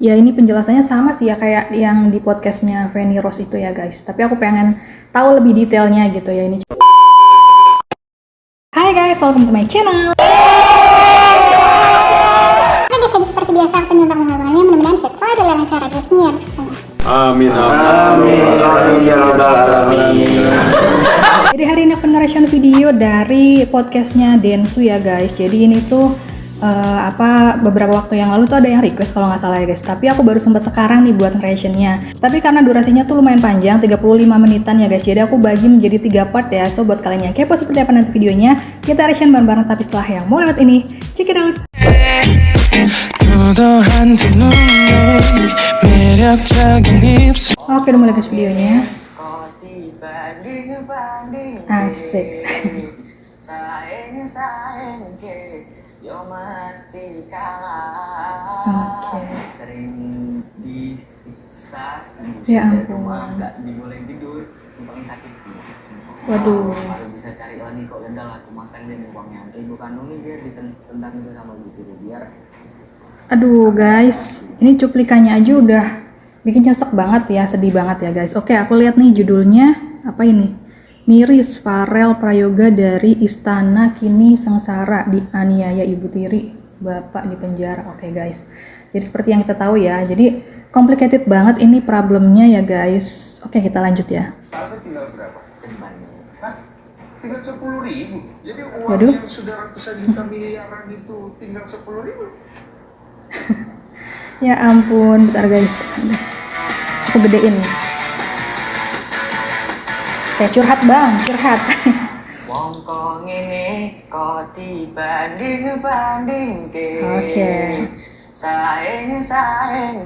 Ya ini penjelasannya sama sih ya kayak yang di podcastnya Feni Rose itu ya guys. Tapi aku pengen tahu lebih detailnya gitu ya ini. Hai guys, welcome to my channel. Oke guys, jadi seperti biasa aku menyumbang hubungannya mudah-mudahan sesuai dengan cara duitnya bersama. Amin, amin, ya rabbal alamin. Jadi hari ini aku nge-reaction video dari podcastnya Densu ya guys. Jadi ini tuh beberapa waktu yang lalu tuh ada yang request kalau nggak salah ya guys. Tapi aku baru sempat sekarang nih buat nge-reactionnya. Tapi karena durasinya tuh lumayan panjang, 35 menitan ya guys. Jadi aku bagi menjadi 3 part ya. So buat kalian yang kepo seperti apa nanti videonya, kita reaction bareng-bareng tapi setelah yang mau lewat ini. Check it out. Oke, udah mulai guys videonya. Asik. Yo mesti kalah. Sering disiksa, Ya di ampun. rumah gak dibolehin tidur, paling sakit. Waduh. Baru bisa cari lagi kok, udah lah aku makan deh uangnya. Ibu kandung nih biar ditendang itu sama ibu tiri biar. Aduh guys, ini cuplikannya aja udah bikin nyesek banget ya, sedih banget ya guys. Oke, aku lihat nih judulnya apa ini? Miris, Farel Prayoga dari Istana kini sengsara dianiaya ibu tiri, bapak di penjara. Oke guys, jadi seperti yang kita tahu ya, jadi complicated banget ini problemnya ya guys. Oke, kita lanjut ya. Apa tinggal berapa? Ceban. Hah? Tinggal 10.000. Jadi uang Waduh. yang sudah ratusan juta miliaran itu tinggal 10.000. Ya ampun, bentar guys. Aku gedein. Kayak curhat bang, curhat. Wong kok ngene kok dibanding ke. Oke. Saing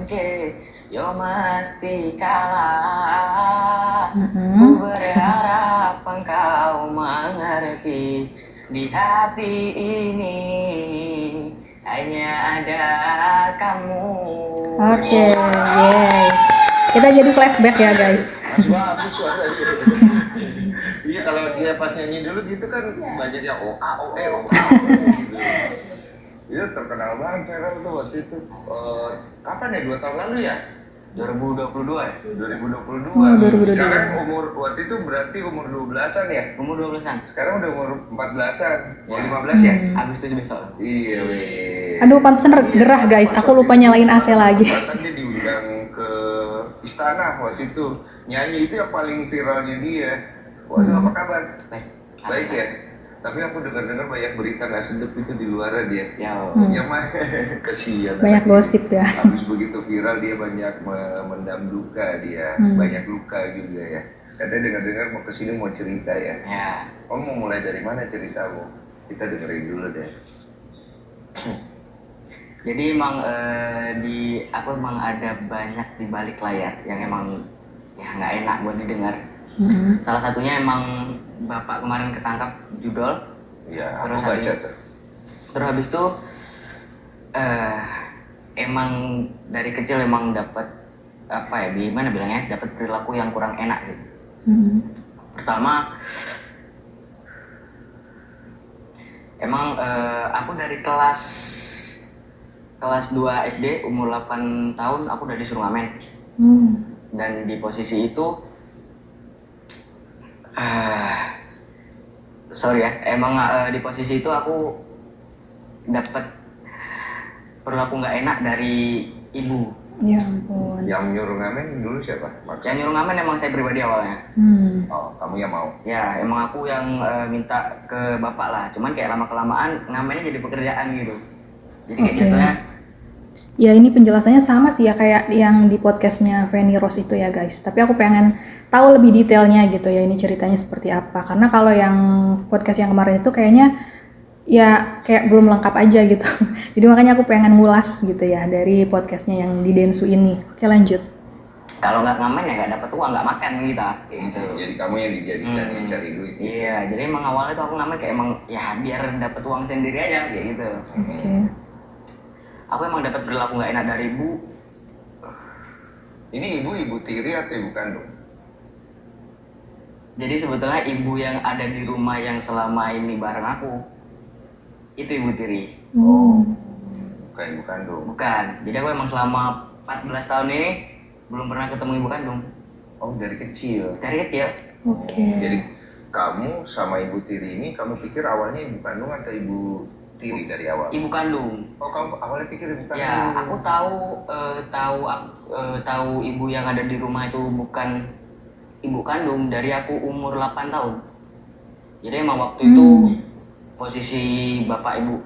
ke yo mesti kalah. Ku berharap engkau mengerti di hati ini hanya ada kamu. Oke, yeay. Kita jadi flashback ya guys. Mas bagus suara dia. Iya, kalau dia pas nyanyi dulu gitu kan banyak yang OA gitu. Iya, terkenal banget Farel tuh waktu itu. Kapan ya? 2 tahun lalu ya? 2022 ya? 2022. 2022. Sekarang waktu itu berarti umur 12-an ya? Umur 12-an. Sekarang udah umur 14-an. Mau 15 ya? Habis itu besok. Iya, weh. Aduh, pantesan gerah guys. Aku lupa nyalain AC lagi. Bahkan dia diundang ke istana waktu itu. Nyanyi itu yang paling viralnya dia. Waduh, apa kabar? Baik. Baik ya? Tapi aku dengar-dengar banyak berita nggak sedap itu di luar dia. Ya. Ya mah, kasihan. Banyak gosip ya. Habis begitu viral dia banyak mendam luka dia. Banyak luka juga ya. Katanya dengar-dengar mau kesini mau cerita ya. Ya. Kamu mau mulai dari mana ceritamu? Kita dengerin dulu deh. Jadi emang aku emang ada banyak di balik layar yang emang ya nggak enak buat didengar. Salah satunya emang bapak kemarin ketangkap judol. Ya, aku Terus baca habis- tuh. Terus habis itu emang dari kecil emang dapat apa ya gimana bilangnya dapat perilaku yang kurang enak sih. Pertama emang aku dari kelas 2 SD umur 8 tahun aku udah disuruh ngamen. Dan di posisi itu sorry ya emang di posisi itu aku dapat perilaku nggak enak dari ibu. Ya ampun. Yang nyuruh ngamen dulu siapa? Yang nyuruh ngamen emang saya pribadi awalnya. Oh, kamu yang mau? Ya emang aku yang minta ke bapak lah. Cuman kayak lama kelamaan ngamennya jadi pekerjaan gitu. Jadi kayak Oke. gitu ya. Ya ini penjelasannya sama sih ya kayak yang di podcastnya Feni Rose itu ya guys. Tapi aku pengen tahu lebih detailnya gitu ya ini ceritanya seperti apa. Karena kalau yang podcast yang kemarin itu kayaknya ya kayak belum lengkap aja gitu. Jadi makanya aku pengen ngulas gitu ya dari podcastnya yang di Densu ini. Oke lanjut. Kalau nggak ngamen ya nggak dapat uang, nggak makan kita. Kayak gitu. Jadi kamu yang dijadikan yang cari duit. Iya, jadi emang awalnya tuh aku ngamen kayak emang ya biar dapat uang sendiri aja kayak gitu. Oke. Aku emang dapat perilaku nggak enak dari ibu. Ini ibu tiri atau ibu kandung? Jadi sebetulnya ibu yang ada di rumah yang selama ini bareng aku itu ibu tiri. Bukan ibu kandung. Bukan. Jadi aku emang selama 14 tahun ini belum pernah ketemu ibu kandung. Oh, dari kecil. Dari kecil. Oke. Jadi kamu sama ibu tiri ini, kamu pikir awalnya ibu kandung atau ibu tiri dari awal? Ibu kandung. Oh, kamu awalnya pikir ibu kandung? Ya, aku tahu ibu yang ada di rumah itu bukan ibu kandung dari aku umur 8 tahun. Jadi emang waktu itu posisi bapak ibu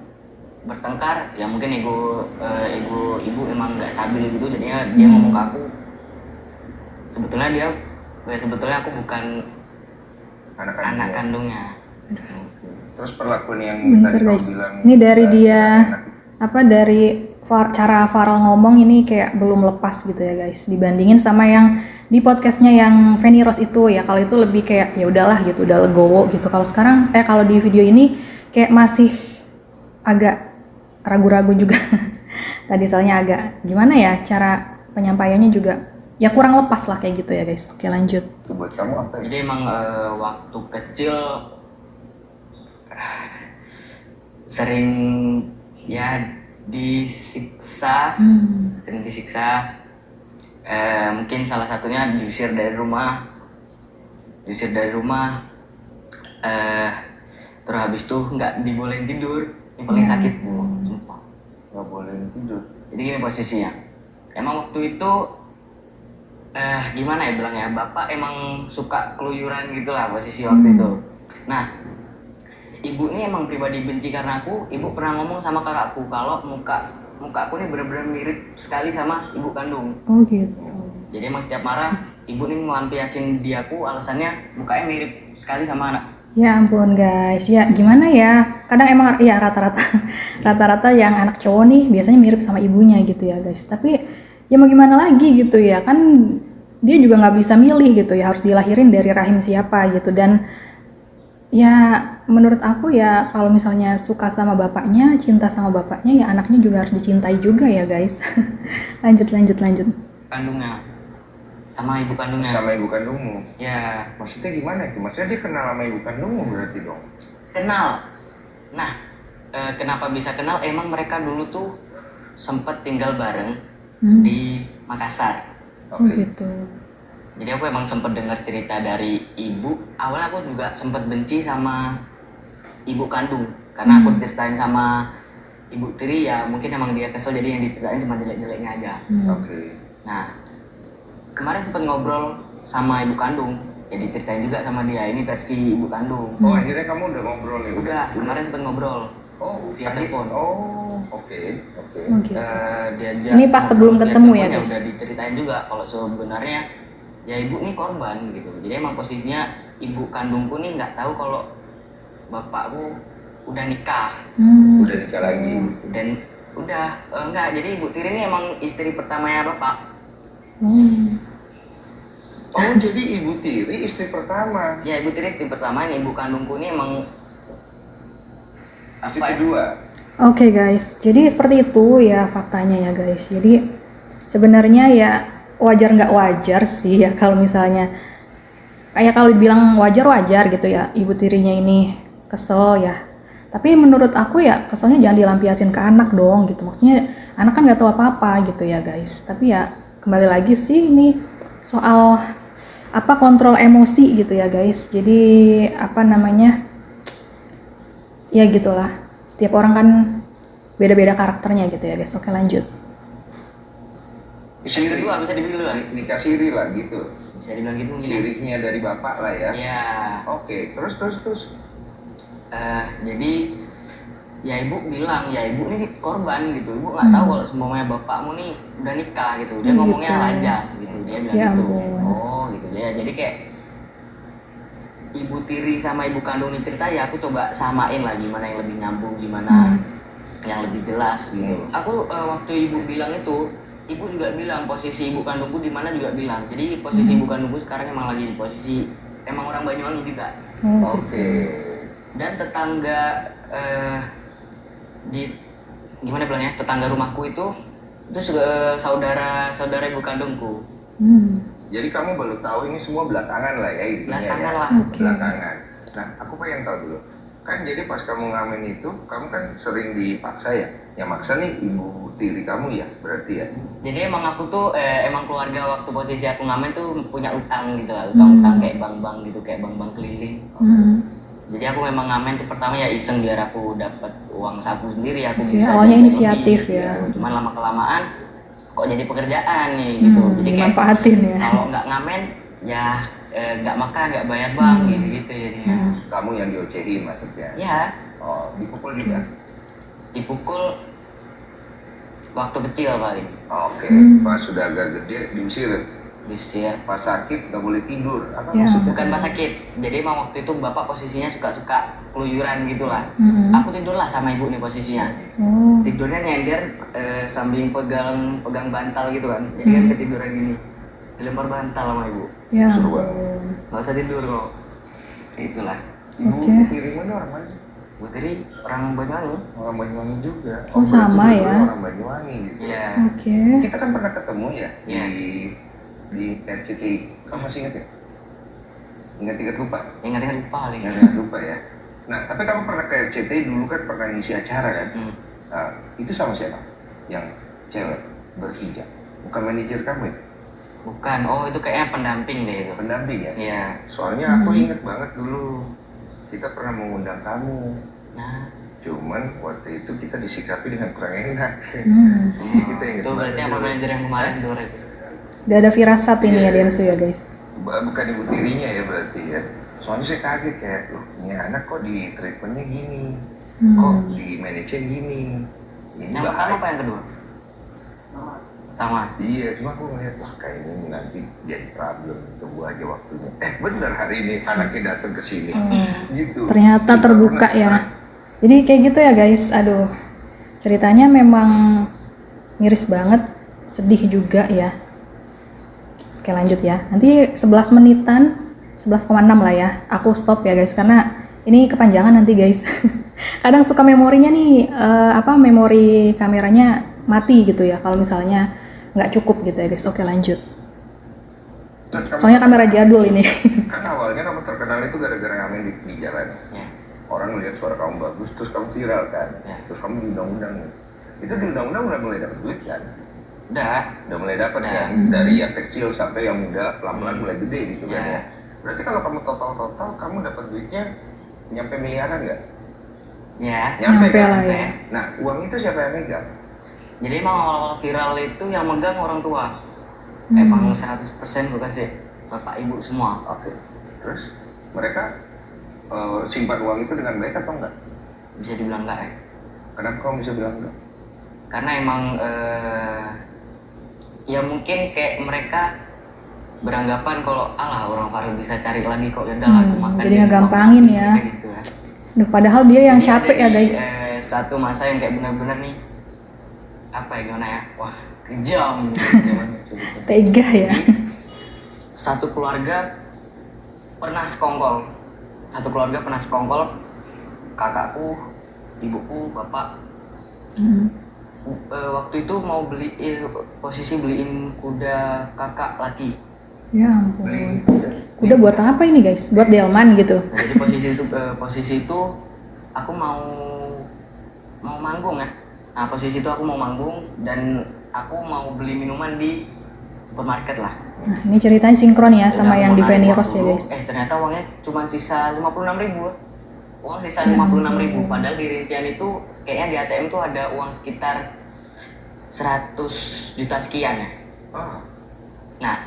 bertengkar, ya mungkin ibu emang nggak stabil gitu, jadinya dia ngomong ke aku. Sebetulnya aku bukan anak kandungnya. Terus perlakuan yang Bentar tadi kamu guys, bilang ini dari dia enak. dari cara Farel ngomong ini kayak belum lepas gitu ya guys, dibandingin sama yang di podcastnya yang Feni Rose itu ya. Kalau itu lebih kayak ya udahlah gitu, udah legowo gitu. Kalau sekarang kalau di video ini kayak masih agak ragu-ragu juga. Tadi soalnya agak gimana ya, cara penyampaiannya juga ya kurang lepas lah kayak gitu ya guys. Oke, lanjut. Itu buat kamu apa ya? Jadi emang waktu kecil sering ya disiksa, mungkin salah satunya diusir dari rumah, terus habis itu nggak dibolehin tidur, yang paling sakit bu, sumpah. Nggak boleh tidur. Jadi gini posisinya, emang waktu itu gimana ya bilangnya, bapak emang suka keluyuran gitulah posisi waktu itu. Nah, ibu ini emang pribadi benci karena aku. Ibu pernah ngomong sama kakakku kalau mukaku ini benar-benar mirip sekali sama ibu kandung. Oh gitu. Jadi emang setiap marah ibu ini melampiasin diaku, alasannya mukanya mirip sekali sama anak. Ya ampun guys, ya gimana ya, kadang emang ya rata-rata yang anak cowok nih biasanya mirip sama ibunya gitu ya guys. Tapi ya mau gimana lagi gitu ya, kan dia juga nggak bisa milih gitu ya, harus dilahirin dari rahim siapa gitu. Dan ya menurut aku ya kalau misalnya suka sama bapaknya, cinta sama bapaknya, ya anaknya juga harus dicintai juga ya guys. lanjut Kandungnya sama ibu kandungnya. Sama ibu kandungmu? Ya. Maksudnya gimana itu? Maksudnya dia kenal sama ibu kandungmu berarti dong? Kenal. Nah, kenapa bisa kenal? Emang mereka dulu tuh sempet tinggal bareng di Makassar. Oh gitu. Jadi aku emang sempet dengar cerita dari ibu. Awalnya aku juga sempet benci sama ibu kandung karena aku diceritain sama ibu tiri, ya mungkin emang dia kesel jadi yang diceritain cuma jelek-jeleknya aja. Oke. Nah, kemarin sempet ngobrol sama ibu kandung, ya diceritain juga sama dia, ini versi ibu kandung. Oh, akhirnya kamu udah ngobrol ya? Udah, kemarin sempet ngobrol. Via telepon. Oh, oke. Oh gitu. Diajak Ini pas sebelum ngobrol via ketemu ya, telepon, guys? udah diceritain juga kalau sebenarnya ya ibu nih korban gitu. Jadi emang posisinya ibu kandungku nih nggak tahu kalau bapakku udah nikah. Udah nikah lagi. Dan udah enggak, jadi ibu tiri ini emang istri pertamanya bapak. Oh, jadi ibu tiri istri pertama. Ya, ibu tiri istri pertama, ini ibu kandungku ini emang Istri apa ya? kedua. Oke guys, jadi seperti itu ya faktanya ya guys. Jadi sebenarnya ya wajar nggak wajar sih ya kalau misalnya kayak kalau dibilang wajar gitu ya ibu tirinya ini kesel ya. Tapi menurut aku ya keselnya jangan dilampiasin ke anak dong gitu. Maksudnya anak kan nggak tahu apa-apa gitu ya guys. Tapi ya kembali lagi sih ini soal apa kontrol emosi gitu ya guys. Jadi apa namanya ya gitulah. Setiap orang kan beda-beda karakternya gitu ya guys. Oke lanjut. Bisa dibilang dua. Nikah siri lah gitu. Bisa dibilang gitu mungkin. Sirihnya dari bapak lah ya. Ya. Oke, terus. Jadi ya ibu bilang ya ibu ini korban gitu. Ibu nggak tahu kalau semuanya bapakmu nih udah nikah gitu. Dia ngomongnya gitu. lajang gitu. Dia bilang Ya gitu. ampun. Oh gitu ya. Jadi kayak ibu tiri sama ibu kandung ini cerita, ya aku coba samain lah gimana yang lebih nyambung, gimana yang lebih jelas gitu. Aku waktu ibu bilang itu, ibu juga bilang posisi ibu kandungku di mana juga bilang. Jadi posisi ibu kandungku sekarang emang lagi di posisi emang orang Banyuwangi juga. Oke. Dan tetangga di gimana bilangnya, tetangga rumahku itu saudara ibu kandungku. Jadi kamu baru tahu ini semua belakangan lah ya intinya. Belakangan ya? lah. Oke. Belakangan. Nah, aku pengen tahu dulu. Kan jadi pas kamu ngamen itu, kamu kan sering dipaksa ya. Yang maksa nih ibu tiri kamu ya, berarti ya. Jadi emang aku tuh emang keluarga waktu posisi aku ngamen tuh punya utang gitu lah, utang-utang kayak bank-bank gitu, kayak bank-bank keliling. Jadi aku memang ngamen tuh pertama ya iseng biar aku dapat uang saku sendiri, aku Oke, bisa awalnya jajan inisiatif lebih, ya. gitu. Cuman lama kelamaan kok jadi pekerjaan nih gitu. Jadi kayak Dimanfaatin ya. kalau nggak ngamen ya nggak makan, nggak bayar bank gitu-gitu jadinya. Kamu yang diocehin maksudnya. Ya, Oh, dipukul juga. dipukul waktu kecil paling, Oke, pas sudah agak gede diusir. diusir. Pas sakit nggak boleh tidur. Apa Ya. maksudnya? Bukan pas sakit, jadi emang waktu itu bapak posisinya suka-suka keluyuran gitu lah. Aku tidur lah sama ibu nih posisinya. Oh. Tidurnya nyender sambil pegang bantal gitu kan. Jadi kan ketiduran gini, dilempar bantal sama ibu. Ya. Seru banget. Nggak usah tidur kok. Itulah. Ibu Oke. tiri mana orang mana? Bu Tiri orang Banyuwangi. Orang Banyuwangi juga. Oh, berarti sama dulu ya. Orang Banyuwangi gitu. Iya. Oke. Kita kan pernah ketemu ya Iya. di RCTI. Kamu masih ingat ya? Ingat-ingat lupa. Ingat-ingat lupa paling. Ingat-ingat lupa ya. Nah, tapi kamu pernah ke RCTI dulu kan pernah ngisi acara kan? Nah, itu sama siapa? Yang cewek berhijab. Bukan manajer kamu ya? Bukan. Oh, itu kayaknya pendamping deh itu. Pendamping ya? Iya. Soalnya aku ingat banget dulu kita pernah mengundang kamu. Nah, Cuman waktu itu kita disikapi dengan kurang enak. Jadi kita ingat itu berarti banget apa dulu. manajer yang kemarin tuh berarti. Udah ada firasat ini ya Densu ya guys. Bukan ibu tirinya ya berarti ya. Soalnya saya kaget kayak, loh ini anak kok di treatmentnya gini, kok di manajer gini. Ini Yang pertama bahaya. apa yang kedua? Pertama. Iya, cuma aku ngeliat, wah kayaknya ini nanti jadi problem, tunggu aja waktunya. Bener hari ini anaknya datang ke sini, gitu. Ternyata Kita terbuka pernah- ya. Jadi kayak gitu ya guys. Aduh. Ceritanya memang miris banget, sedih juga ya. Oke lanjut ya. Nanti 11 menitan, 11,6 lah ya. Aku stop ya guys karena ini kepanjangan nanti guys. Kadang suka memorinya nih memori kameranya mati gitu ya kalau misalnya nggak cukup gitu ya guys. Oke lanjut. Soalnya kamera jadul ini. Kan awalnya kamu terkenal itu gara-gara ngamen di jalan. Ya. Orang melihat suara kamu bagus, terus kamu viral kan. Ya. Terus kamu diundang-undang. Itu diundang-undang udah mulai dapat duit kan. Udah. Udah mulai dapat Ya. kan. Dari yang kecil sampai yang muda, pelan-pelan mulai gede gitu kan Ya. ya. Berarti kalau kamu total-total, kamu dapat duitnya nyampe miliaran nggak? Ya. Nyampe Nyampe kan? lah ya. Nah, uang itu siapa yang megang? Jadi emang awal-awal viral itu yang megang orang tua. Emang 100% gue kasih bapak ibu semua. Oke. Terus mereka simpan uang itu dengan baik apa enggak? Bisa dibilang enggak ya. Kenapa kamu bisa bilang enggak? Karena emang ya mungkin kayak mereka beranggapan kalau alah orang Farel bisa cari lagi kok ya udahlah aku makan. jadi deh, ngegampangin uang, ya. kayak gitu ya. Duh, padahal dia yang Jadi capek ada ya di, guys. satu masa yang kayak benar-benar nih apa ya gimana ya, wah kejam gitu. Tega ya. Satu keluarga pernah sekongkol, kakakku, ibuku, bapak. Waktu itu mau posisi beliin kuda kakak lagi. Ya ampun. Beliin Udah buat apa ini guys? Buat delman gitu. Nah, jadi posisi itu aku mau manggung ya. Nah posisi itu aku mau manggung dan aku mau beli minuman di supermarket lah. Nah ini ceritanya sinkron ya sama Udah yang di mau narik Fanny uang Rose ya dulu, guys. ternyata uangnya cuma sisa 56.000. Uang sisa 56.000. Padahal di rincian itu kayaknya di ATM tuh ada uang sekitar 100 juta sekian ya. Nah,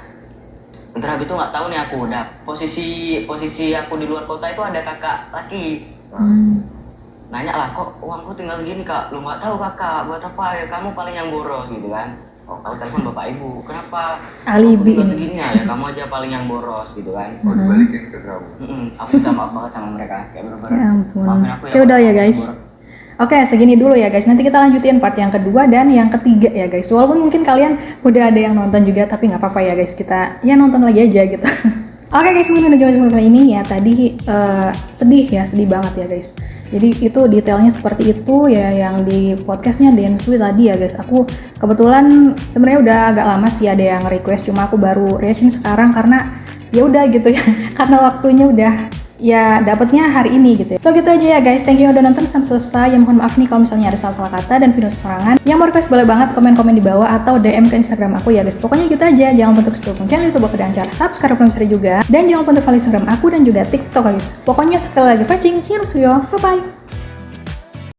bentar habis itu nggak tahu nih aku udah posisi aku di luar kota itu ada kakak laki. Nanya lah, kok uangku tinggal segini kak? Lu nggak tahu kakak, buat apa ya? Kamu paling yang boros gitu kan? Aku telepon bapak ibu, kenapa? Alibi Uangku tinggal ini. segini ya, kamu aja paling yang boros gitu kan? mau dibalikin ke kamu. Aku minta maaf banget sama mereka, kayak bener-bener Ya ampun. maafin aku Ya udah ya aku guys. boros. Oke, segini dulu ya guys. Nanti kita lanjutin part yang kedua dan yang ketiga ya guys. Walaupun mungkin kalian udah ada yang nonton juga, tapi nggak apa-apa ya guys. Kita ya nonton lagi aja gitu. Oke guys, mungkin udah jauh kali ini ya. Tadi sedih banget ya guys. Jadi itu detailnya seperti itu ya yang di podcastnya Densui tadi ya guys. Aku kebetulan sebenarnya udah agak lama sih ada yang request, cuma aku baru reaction sekarang karena ya udah gitu ya. Karena waktunya udah ya dapatnya hari ini gitu ya. So gitu aja ya guys, thank you udah nonton sampai selesai. Ya mohon maaf nih kalau misalnya ada salah-salah kata dan video sembarangan. Yang mau request boleh banget komen-komen di bawah atau DM ke Instagram aku ya guys. Pokoknya gitu aja, jangan lupa untuk dukung channel YouTube aku dengan cara subscribe dan share juga. Dan jangan lupa untuk follow Instagram aku dan juga TikTok guys. Pokoknya sekali lagi watching, see you, bye bye.